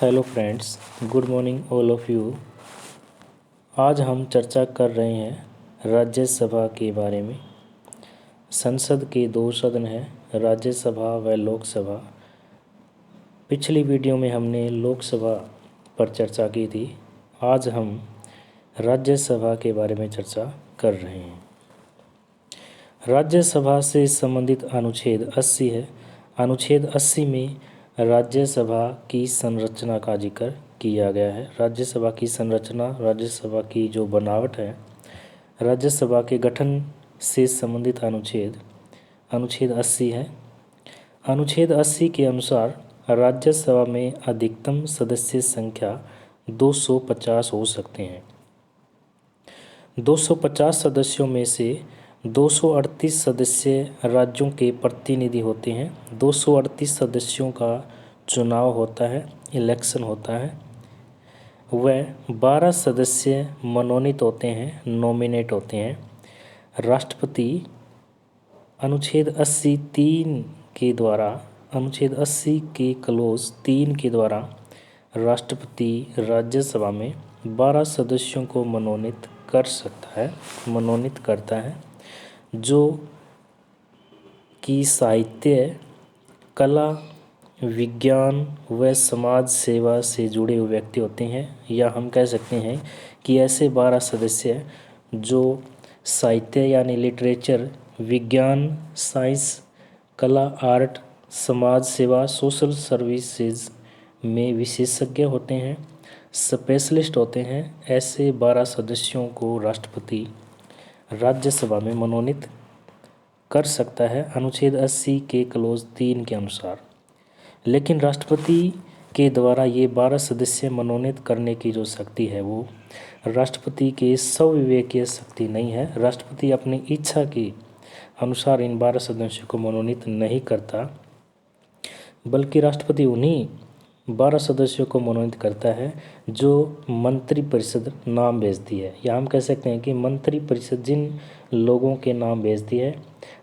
Hello friends, good morning all of you. आज हम चर्चा कर रहे हैं राज्यसभा के बारे में। संसद के दो सदन हैं, राज्यसभा व लोकसभा। पिछली वीडियो में हमने लोकसभा पर चर्चा की थी। आज हम राज्यसभा के बारे में चर्चा कर रहे हैं। राज्यसभा से संबंधित अनुच्छेद 80 है। अनुच्छेद 80 में राज्यसभा की संरचना का जिक्र किया गया है। राज्यसभा की संरचना, राज्यसभा की जो बनावट है, राज्यसभा के गठन से संबंधित अनुच्छेद 80 है। अनुच्छेद 80 के अनुसार राज्यसभा में अधिकतम सदस्य संख्या 250 हो सकते हैं। 250 सदस्यों में से 238 सदस्य राज्यों के प्रतिनिधि होते हैं। 238 सदस्यों का चुनाव होता है, इलेक्शन होता है। वह 12 सदस्य मनोनीत होते हैं, नॉमिनेट होते हैं। राष्ट्रपति अनुच्छेद 80(3) के द्वारा, अनुच्छेद 80 के क्लोज 3 के द्वारा राष्ट्रपति राज्यसभा में 12 सदस्यों को मनोनीत कर सकता है, मनोनीत करता है, जो कि साहित्य, कला, विज्ञान व समाज सेवा से जुड़े हुए व्यक्ति होते हैं। या हम कह सकते हैं कि ऐसे 12 सदस्य जो साहित्य यानी लिटरेचर, विज्ञान, साइंस, कला, आर्ट, समाज सेवा, सोशल सर्विसेज में विशेषज्ञ होते हैं, स्पेशलिस्ट होते हैं। ऐसे 12 सदस्यों को राष्ट्रपति राज्यसभा में मनोनीत कर सकता है अनुच्छेद 80 के क्लोज 3 के अनुसार। लेकिन राष्ट्रपति के द्वारा ये 12 सदस्य मनोनीत करने की जो शक्ति है वो राष्ट्रपति के स्वविवेकीय शक्ति नहीं है। राष्ट्रपति अपनी इच्छा के अनुसार इन 12 सदस्यों को मनोनीत नहीं करता, बल्कि राष्ट्रपति उन्हीं 12 सदस्यों को मनोनीत करता है जो मंत्रिपरिषद नाम भेजती है। या हम कह सकते हैं कि मंत्रिपरिषद जिन लोगों के नाम भेजती है,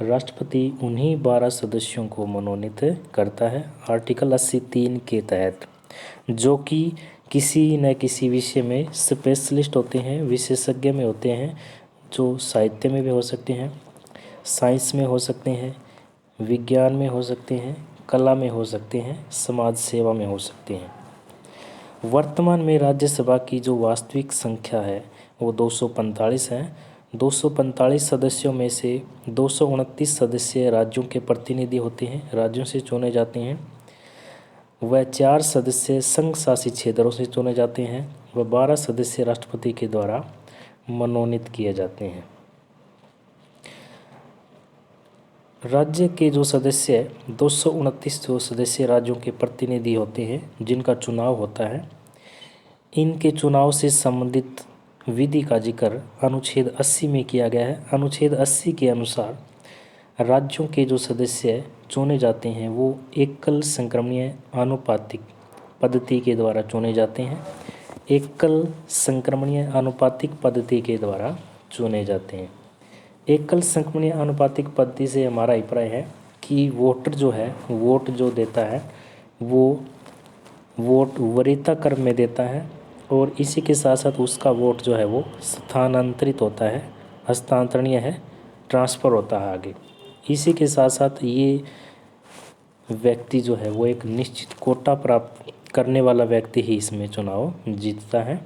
राष्ट्रपति उन्हीं 12 सदस्यों को मनोनीत करता है आर्टिकल 80(3) के तहत, जो कि किसी न किसी विषय में स्पेशलिस्ट होते हैं, विशेषज्ञ में होते हैं, जो साहित्य में भी हो सकते हैं, साइंस में हो सकते हैं, विज्ञान में हो सकते हैं, कला में हो सकते हैं, समाज सेवा में हो सकते हैं। वर्तमान में राज्यसभा की जो वास्तविक संख्या है वो 245 है। 245 सदस्यों में से 229 सदस्य राज्यों के प्रतिनिधि होते हैं, राज्यों से चुने जाते हैं। वह 4 सदस्य संघ शासित क्षेत्रों से चुने जाते हैं। वह 12 सदस्य राष्ट्रपति के द्वारा मनोनीत किए जाते हैं। राज्य के जो सदस्य 229 जो सदस्य राज्यों के प्रतिनिधि होते हैं, जिनका चुनाव होता है, इनके चुनाव से संबंधित विधि का जिक्र अनुच्छेद 80 में किया गया है। अनुच्छेद 80 के अनुसार राज्यों के जो सदस्य चुने जाते हैं वो एकल संक्रमणीय आनुपातिक पद्धति के द्वारा चुने जाते हैं। एकल संक्रमणीय आनुपातिक पद्धति के द्वारा चुने जाते हैं। एकल संक्रमणीय आनुपातिक पद्धति से हमारा अभिप्राय है कि वोटर जो है, वोट जो देता है वो वोट वरीयता क्रम में देता है, और इसी के साथ साथ उसका वोट जो है वो स्थानांतरित होता है, हस्तांतरणीय है, ट्रांसफ़र होता है आगे। इसी के साथ साथ ये व्यक्ति जो है वो एक निश्चित कोटा प्राप्त करने वाला व्यक्ति ही इसमें चुनाव जीतता है।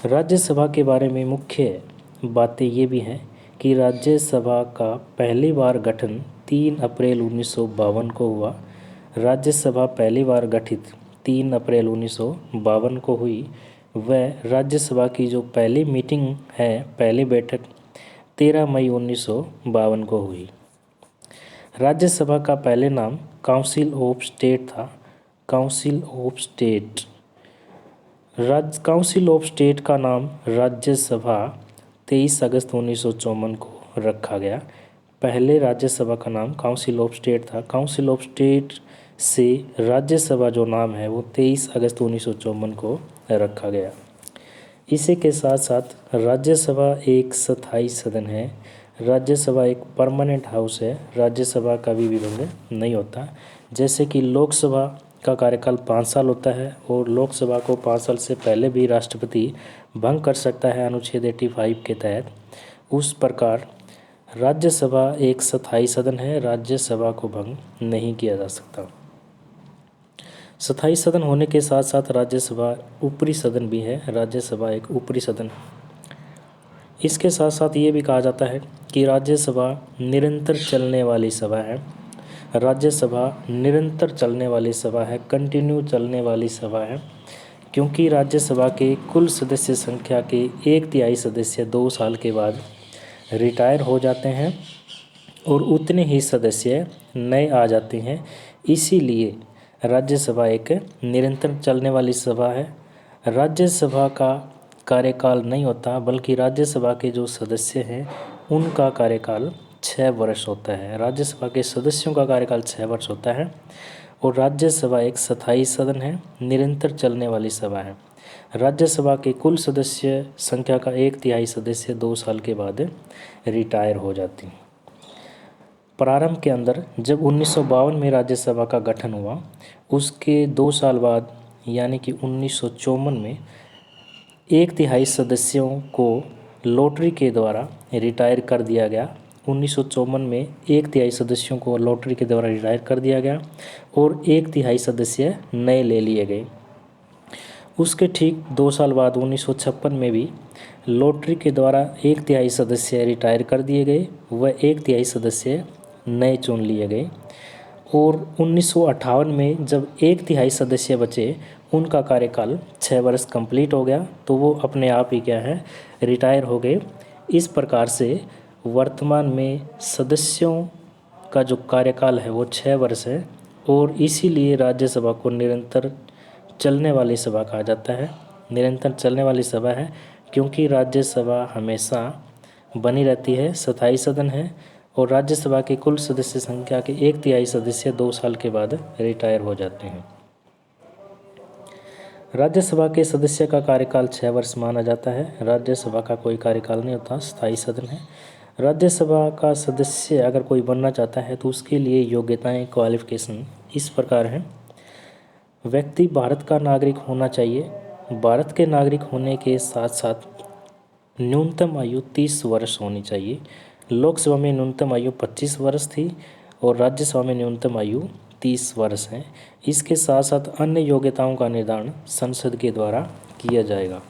राज्यसभा के बारे में मुख्य बातें ये भी हैं कि राज्यसभा का पहली बार गठन 3 अप्रैल 1952 को हुआ। राज्यसभा पहली बार गठित 3 अप्रैल 1952 को हुई। वह राज्यसभा की जो पहली मीटिंग है, पहली बैठक 13 मई 1952 को हुई। राज्यसभा का पहले नाम काउंसिल ऑफ स्टेट था। Council of state, council of state का नाम राज्यसभा 23 अगस्त 1954 को रखा गया। पहले राज्यसभा का नाम काउंसिल ऑफ स्टेट था। काउंसिल ऑफ स्टेट से राज्यसभा जो नाम है वो 23 अगस्त 1954 को रखा गया। इसी के साथ साथ राज्यसभा एक स्थायी सदन है। राज्यसभा एक परमानेंट हाउस है, राज्यसभा का भी विभंग नहीं होता। जैसे कि लोकसभा का कार्यकाल 5 साल होता है और लोकसभा को 5 साल से पहले भी राष्ट्रपति भंग कर सकता है अनुच्छेद 85 के तहत। उस प्रकार राज्यसभा एक स्थायी सदन है, राज्यसभा को भंग नहीं किया जा सकता। स्थायी सदन होने के साथ साथ राज्यसभा ऊपरी सदन भी है, राज्यसभा एक ऊपरी सदन है। इसके साथ साथ ये भी कहा जाता है कि राज्यसभा निरंतर चलने वाली सभा है, राज्यसभा निरंतर चलने वाली सभा है, कंटिन्यू चलने वाली सभा है, क्योंकि राज्यसभा के कुल सदस्य संख्या के 1/3 सदस्य 2 साल के बाद रिटायर हो जाते हैं और उतने ही सदस्य नए आ जाते हैं। इसीलिए राज्यसभा एक निरंतर चलने वाली सभा है। राज्यसभा का कार्यकाल नहीं होता, बल्कि राज्यसभा के जो सदस्य हैं उनका कार्यकाल 6 वर्ष होता है। राज्यसभा के सदस्यों का कार्यकाल 6 वर्ष होता है और राज्यसभा एक स्थायी सदन है, निरंतर चलने वाली सभा है। राज्यसभा के कुल सदस्य संख्या का 1/3 सदस्य 2 साल के बाद रिटायर हो जाती हैं। प्रारंभ के अंदर जब 1952 में राज्यसभा का गठन हुआ, उसके 2 साल बाद यानी कि 1954 में 1/3 सदस्यों को लॉटरी के द्वारा रिटायर कर दिया गया। 1954 में 1/3 सदस्यों को लॉटरी के द्वारा रिटायर कर दिया गया और 1/3 सदस्य नए ले लिए गए। उसके ठीक 2 साल बाद 1956 में भी लॉटरी के द्वारा 1/3 सदस्य रिटायर कर दिए गए व 1/3 सदस्य नए चुन लिए गए। और 1958 में जब 1/3 सदस्य बचे, उनका कार्यकाल 6 वर्ष कंप्लीट हो गया, तो वो अपने आप ही क्या है, रिटायर हो गए। इस प्रकार से वर्तमान में सदस्यों का जो कार्यकाल है वो 6 वर्ष है और इसीलिए राज्यसभा को निरंतर चलने वाली सभा कहा जाता है। निरंतर चलने वाली सभा है क्योंकि राज्यसभा हमेशा बनी रहती है, स्थायी सदन है और राज्यसभा के कुल सदस्य संख्या के 1/3 सदस्य 2 साल के बाद रिटायर हो जाते हैं। राज्यसभा के सदस्य का कार्यकाल 6 वर्ष माना जाता है। राज्यसभा का कोई कार्यकाल नहीं होता, स्थायी सदन है। राज्यसभा का सदस्य अगर कोई बनना चाहता है तो उसके लिए योग्यताएं, क्वालिफिकेशन इस प्रकार हैं। व्यक्ति भारत का नागरिक होना चाहिए। भारत के नागरिक होने के साथ साथ न्यूनतम आयु 30 वर्ष होनी चाहिए। लोकसभा में न्यूनतम आयु 25 वर्ष थी और राज्यसभा में न्यूनतम आयु 30 वर्ष है। इसके साथ साथ अन्य योग्यताओं का निर्धारण संसद के द्वारा किया जाएगा।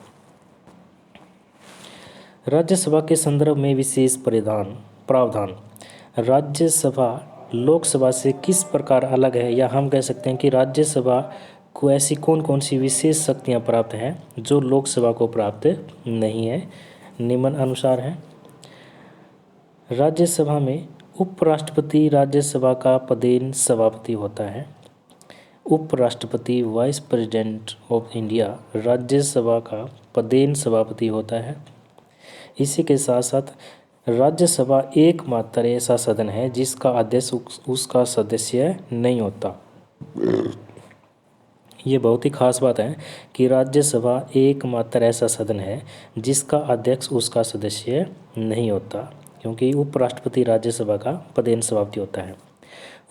राज्यसभा के संदर्भ में विशेष प्रावधान राज्यसभा लोकसभा से किस प्रकार अलग है, या हम कह सकते हैं कि राज्यसभा को ऐसी कौन कौन सी विशेष शक्तियां प्राप्त हैं जो लोकसभा को प्राप्त नहीं है। निम्न अनुसार है। राज्यसभा में उपराष्ट्रपति राज्यसभा का पदेन सभापति होता है। उपराष्ट्रपति vice president of India Rajya Sabha का पदेन सभापति होता है। इसी के साथ साथ राज्यसभा एकमात्र ऐसा सदन है जिसका अध्यक्ष उसका सदस्य नहीं होता। ये बहुत ही खास बात है कि राज्यसभा एकमात्र ऐसा सदन है जिसका अध्यक्ष उसका सदस्य नहीं होता, क्योंकि उपराष्ट्रपति राज्यसभा का पदेन सभापति होता है।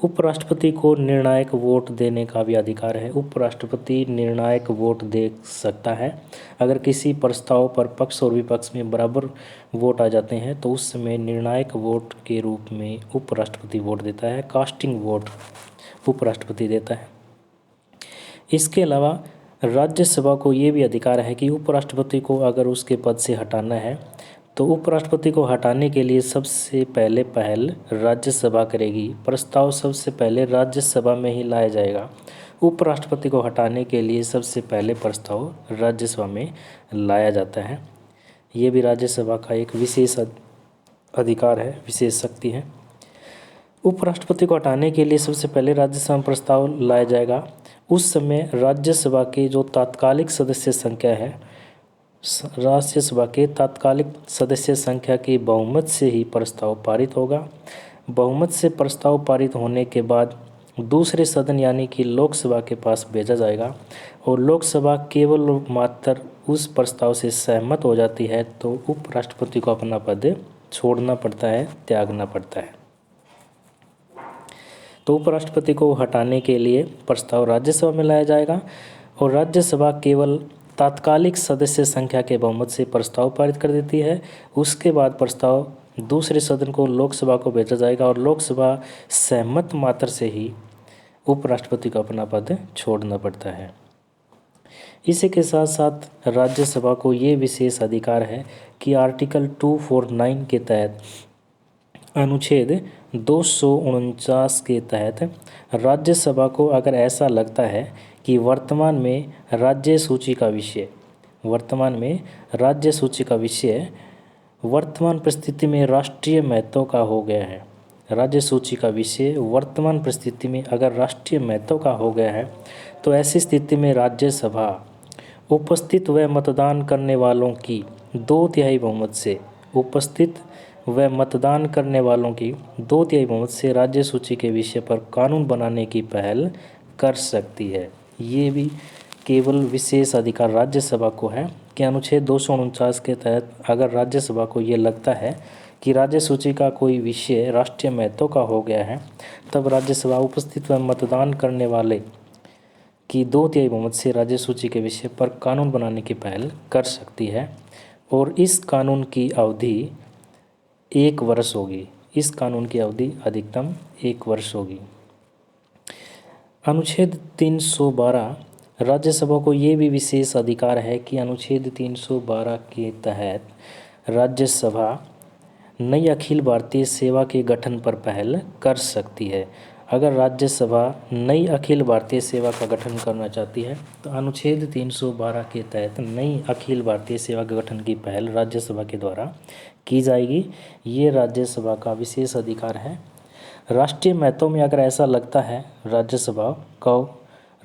उपराष्ट्रपति को निर्णायक वोट देने का भी अधिकार है। उपराष्ट्रपति निर्णायक वोट दे सकता है। अगर किसी प्रस्ताव पर पक्ष और विपक्ष में बराबर वोट आ जाते हैं तो उस समय निर्णायक वोट के रूप में उपराष्ट्रपति वोट देता है। कास्टिंग वोट उपराष्ट्रपति देता है। इसके अलावा राज्यसभा को ये भी अधिकार है कि उपराष्ट्रपति को अगर उसके पद से हटाना है तो उपराष्ट्रपति को हटाने के लिए सबसे पहले पहल राज्यसभा करेगी। प्रस्ताव सबसे पहले राज्यसभा में ही लाया जाएगा। उपराष्ट्रपति को हटाने के लिए सबसे पहले प्रस्ताव राज्यसभा में लाया जाता है। ये भी राज्यसभा का एक विशेष अधिकार है, विशेष शक्ति है। उपराष्ट्रपति को हटाने के लिए सबसे पहले राज्यसभा में प्रस्ताव लाया जाएगा। उस समय राज्यसभा के जो तात्कालिक सदस्य संख्या है, राज्यसभा के तात्कालिक सदस्य संख्या की बहुमत से ही प्रस्ताव पारित होगा। बहुमत से प्रस्ताव पारित होने के बाद दूसरे सदन यानी कि लोकसभा के पास भेजा जाएगा और लोकसभा केवल मात्र उस प्रस्ताव से सहमत हो जाती है तो उपराष्ट्रपति को अपना पद छोड़ना पड़ता है, त्यागना पड़ता है। तो उपराष्ट्रपति को हटाने के लिए प्रस्ताव राज्यसभा में लाया जाएगा और राज्यसभा केवल तात्कालिक सदस्य संख्या के बहुमत से प्रस्ताव पारित कर देती है। उसके बाद प्रस्ताव दूसरे सदन को लोकसभा को भेजा जाएगा और लोकसभा सहमत मात्र से ही उपराष्ट्रपति को अपना पद छोड़ना पड़ता है। इसी के साथ साथ राज्यसभा को ये विशेष अधिकार है कि आर्टिकल 249 के तहत अनुच्छेद 249 के तहत राज्यसभा को अगर ऐसा लगता है कि वर्तमान में राज्य सूची का विषय वर्तमान परिस्थिति में राष्ट्रीय महत्व का हो गया है, राज्य सूची का विषय वर्तमान परिस्थिति में अगर राष्ट्रीय महत्व का हो गया है, तो ऐसी स्थिति में राज्यसभा उपस्थित व मतदान करने वालों की 2/3 बहुमत से राज्य सूची के विषय पर कानून बनाने की पहल कर सकती है। ये भी केवल विशेष अधिकार राज्यसभा को है कि अनुच्छेद 249 के तहत अगर राज्यसभा को ये लगता है कि राज्य सूची का कोई विषय राष्ट्रीय महत्व का हो गया है, तब राज्यसभा उपस्थित व मतदान करने वाले की 2/3 बहुमत से राज्य सूची के विषय पर कानून बनाने की पहल कर सकती है और इस कानून की अवधि 1 वर्ष होगी। इस कानून की अवधि अधिकतम 1 वर्ष होगी। अनुच्छेद 312 राज्यसभा को ये भी विशेष अधिकार है कि अनुच्छेद 312 के तहत राज्यसभा नई अखिल भारतीय सेवा के गठन पर पहल कर सकती है। अगर राज्यसभा नई अखिल भारतीय सेवा का गठन करना चाहती है तो अनुच्छेद 312 के तहत नई अखिल भारतीय सेवा के गठन की पहल राज्यसभा के द्वारा की जाएगी। ये राज्यसभा का विशेष अधिकार है। राष्ट्रीय महत्व में अगर ऐसा लगता है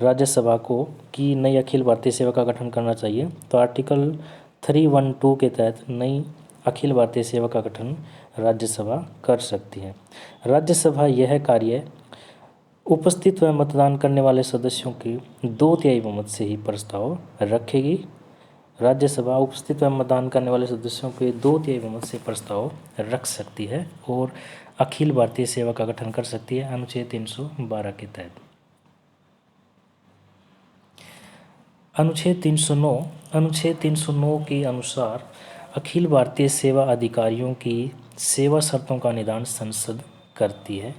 राज्यसभा को कि नई अखिल भारतीय सेवा का गठन करना चाहिए, तो आर्टिकल 312 के तहत नई अखिल भारतीय सेवा का गठन राज्यसभा कर सकती है। राज्यसभा यह कार्य उपस्थित व मतदान करने वाले सदस्यों की 2/3 बहुमत से ही प्रस्ताव रखेगी। राज्यसभा उपस्थित व मतदान करने वाले सदस्यों के 2/3 बहुमत से प्रस्ताव रख सकती है और अखिल भारतीय सेवा का गठन कर सकती है अनुच्छेद 312 के तहत। अनुच्छेद 309 के अनुसार अखिल भारतीय सेवा अधिकारियों की सेवा शर्तों का निदान संसद करती है।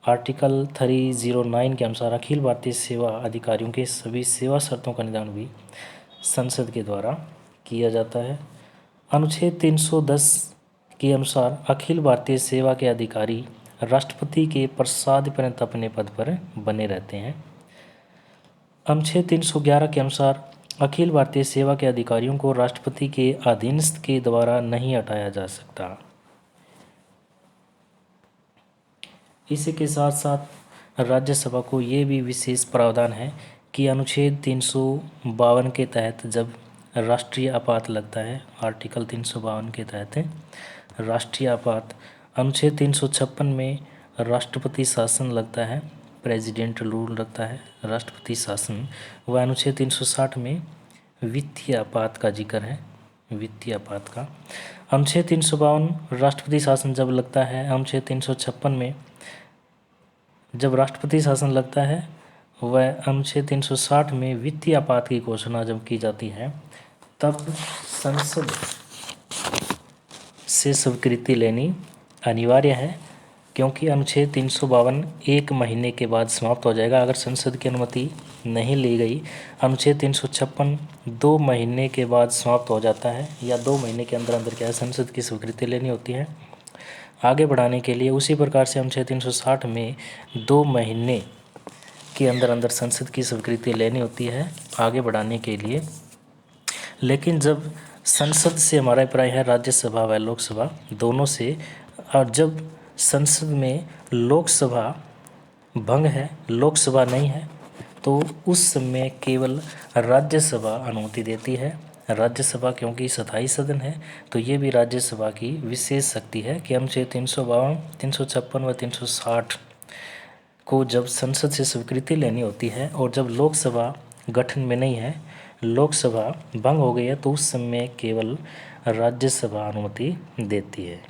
आर्टिकल 309 के अनुसार अखिल भारतीय सेवा अधिकारियों के सभी सेवा शर्तों का निदान भी संसद के द्वारा किया जाता है। अनुच्छेद 310 के अनुसार अखिल भारतीय सेवा के अधिकारी राष्ट्रपति के प्रसाद पर्यंत अपने पद पर बने रहते हैं। अनुच्छेद 311 के अनुसार अखिल भारतीय सेवा के अधिकारियों को राष्ट्रपति के अधीनस्थ के द्वारा नहीं हटाया जा सकता। इसी के साथ साथ राज्यसभा को ये भी विशेष प्रावधान है कि अनुच्छेद 352 के तहत जब राष्ट्रीय आपात लगता है, आर्टिकल 352 के तहत राष्ट्रीय आपात, अनुच्छेद 356 में राष्ट्रपति शासन लगता है, प्रेसिडेंट रूल लगता है, राष्ट्रपति शासन, व अनुच्छेद 360 में वित्तीय आपात का जिक्र है, वित्तीय आपात का। अनुच्छेद 352 राष्ट्रपति शासन जब लगता है, अनुच्छेद 356 में जब राष्ट्रपति शासन लगता है, वह अनुच्छेद 360 में वित्तीय आपात की घोषणा जब की जाती है, तब संसद से स्वीकृति लेनी अनिवार्य है, क्योंकि अनुच्छेद 352 1 महीने के बाद समाप्त हो जाएगा अगर संसद की अनुमति नहीं ली गई। अनुच्छेद 356 2 महीने के बाद समाप्त हो जाता है, या 2 महीने के अंदर अंदर क्या है, संसद की स्वीकृति लेनी होती है आगे बढ़ाने के लिए। उसी प्रकार से अनुच्छेद 360 में 2 महीने के अंदर अंदर संसद की स्वीकृति लेनी होती है आगे बढ़ाने के लिए। लेकिन जब संसद से हमारा अभिप्राय है राज्यसभा व लोकसभा दोनों से, और जब संसद में लोकसभा भंग है, लोकसभा नहीं है, तो उस समय केवल राज्यसभा अनुमति देती है। राज्यसभा क्योंकि स्थायी सदन है, तो ये भी राज्यसभा की विशेष शक्ति है कि अनुच्छेद 352, 356 व 360 को जब संसद से स्वीकृति लेनी होती है और जब लोकसभा गठन में नहीं है, लोकसभा भंग हो गई है, तो उस समय केवल राज्यसभा अनुमति देती है।